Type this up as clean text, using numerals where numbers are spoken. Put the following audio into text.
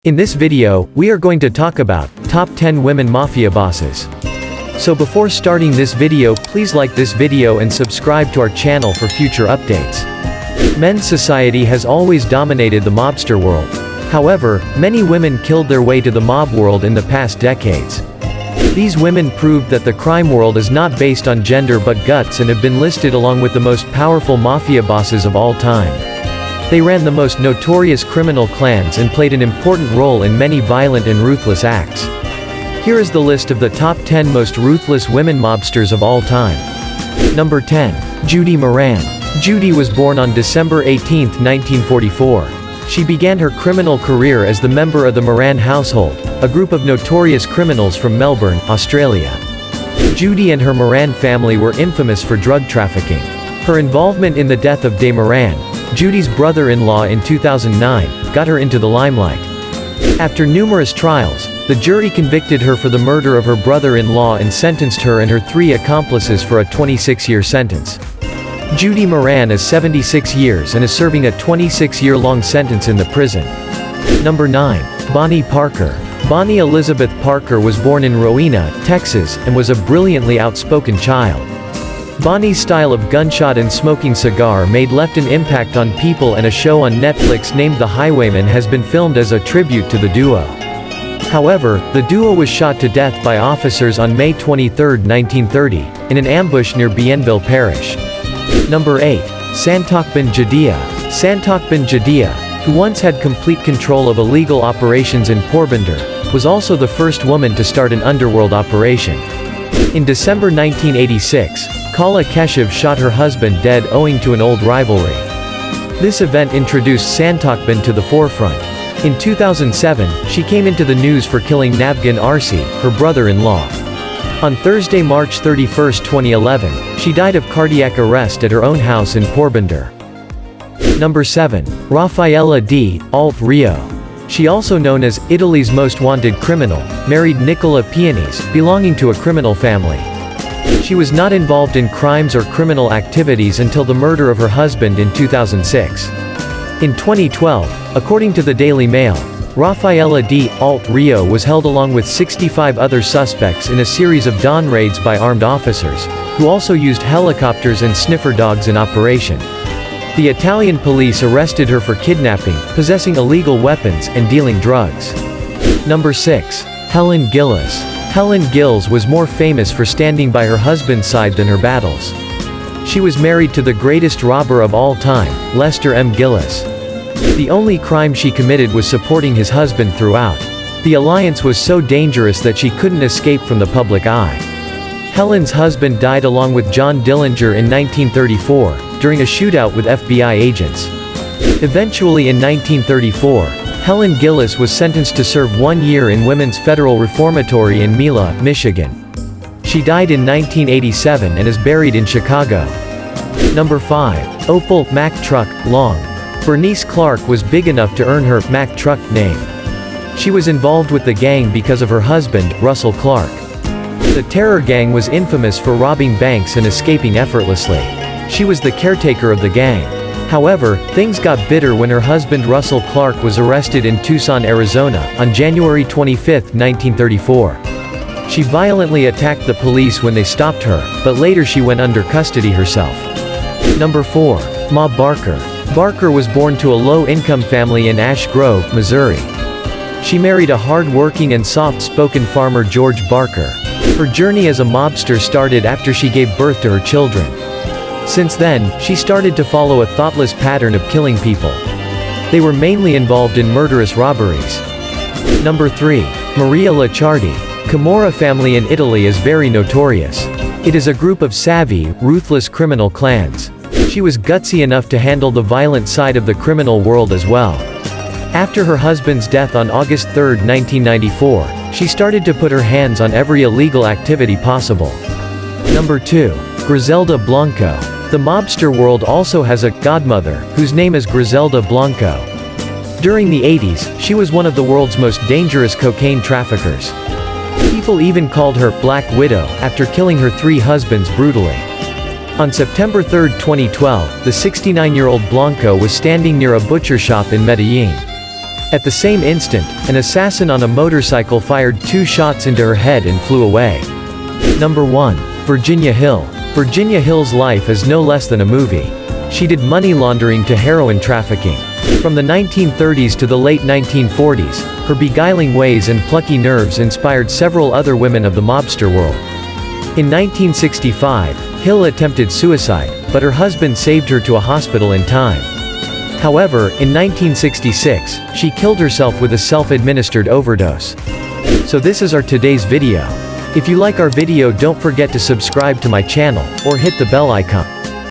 In this video, we are going to talk about top 10 women mafia bosses. So before starting this video, please like this video and subscribe to our channel for future updates. Men's society has always dominated the mobster world. However, many women killed their way to the mob world in the past decades. These women proved that the crime world is not based on gender but guts and have been listed along with the most powerful mafia bosses of all time. They ran the most notorious criminal clans and played an important role in many violent and ruthless acts. Here is the list of the top 10 most ruthless women mobsters of all time. Number 10. Judy Moran. Judy was born on December 18, 1944. She began her criminal career as the member of the Moran household, a group of notorious criminals from Melbourne, Australia. Judy and her Moran family were infamous for drug trafficking. Her involvement in the death of De Moran, Judy's brother-in-law in 2009, got her into the limelight. After numerous trials, the jury convicted her for the murder of her brother-in-law and sentenced her and her 3 accomplices for a 26-year sentence. Judy Moran is 76 years and is serving a 26-year-long sentence in the prison. Number 9. Bonnie Parker. Bonnie Elizabeth Parker was born in Rowena, Texas, and was a brilliantly outspoken child. Bonnie's style of gunshot and smoking cigar left an impact on people, and a show on Netflix named The Highwayman has been filmed as a tribute to the duo. However, the duo was shot to death by officers on May 23, 1930, in an ambush near Bienville Parish. Number 8. Santokh Judea. Santokh Judea, who once had complete control of illegal operations in Porbandar, was also the first woman to start an underworld operation. In December 1986, Kala Keshav shot her husband dead owing to an old rivalry. This event introduced Santokh to the forefront. In 2007, she came into the news for killing Navgan Arsi, her brother-in-law. On Thursday, March 31, 2011, she died of cardiac arrest at her own house in Porbandar. Number 7. Rafaela D Alt Rio. She, also known as Italy's most wanted criminal, married Nicola Pianis, belonging to a criminal family. She was not involved in crimes or criminal activities until the murder of her husband in 2006. In 2012, according to the Daily Mail, Rafaela D Alt Rio was held along with 65 other suspects in a series of dawn raids by armed officers, who also used helicopters and sniffer dogs in operation. The Italian police arrested her for kidnapping, possessing illegal weapons, and dealing drugs. Number 6. Helen Gillis. Helen Gillis was more famous for standing by her husband's side than her battles. She was married to the greatest robber of all time, Lester M. Gillis. The only crime she committed was supporting his husband throughout. The alliance was so dangerous that she couldn't escape from the public eye. Helen's husband died along with John Dillinger in 1934, during a shootout with FBI agents. Eventually in 1934, Helen Gillis was sentenced to serve 1 year in Women's Federal Reformatory in Mila, Michigan. She died in 1987 and is buried in Chicago. Number 5. Opal Mack Truck Long. Bernice Clark was big enough to earn her Mack Truck name. She was involved with the gang because of her husband, Russell Clark. The terror gang was infamous for robbing banks and escaping effortlessly. She was the caretaker of the gang. However, things got bitter when her husband Russell Clark was arrested in Tucson, Arizona, on January 25, 1934. She violently attacked the police when they stopped her, but later she went under custody herself. Number 4. Ma Barker. Barker was born to a low-income family in Ash Grove, Missouri. She married a hard-working and soft-spoken farmer George Barker. Her journey as a mobster started after she gave birth to her children. Since then, she started to follow a thoughtless pattern of killing people. They were mainly involved in murderous robberies. Number 3. Maria Licciardi. Camorra family in Italy is very notorious. It is a group of savvy, ruthless criminal clans. She was gutsy enough to handle the violent side of the criminal world as well. After her husband's death on August 3, 1994, she started to put her hands on every illegal activity possible. Number 2. Griselda Blanco. The mobster world also has a godmother, whose name is Griselda Blanco. During the 80s, she was one of the world's most dangerous cocaine traffickers. People even called her Black Widow, after killing her 3 husbands brutally. On September 3, 2012, the 69-year-old Blanco was standing near a butcher shop in Medellin. At the same instant, an assassin on a motorcycle fired 2 shots into her head and flew away. Number 1. Virginia Hill. Virginia Hill's life is no less than a movie. She did money laundering to heroin trafficking. From the 1930s to the late 1940s, her beguiling ways and plucky nerves inspired several other women of the mobster world. In 1965, Hill attempted suicide, but her husband saved her to a hospital in time. However, in 1966, she killed herself with a self-administered overdose. So this is our today's video. If you like our video, don't forget to subscribe to my channel, or hit the bell icon.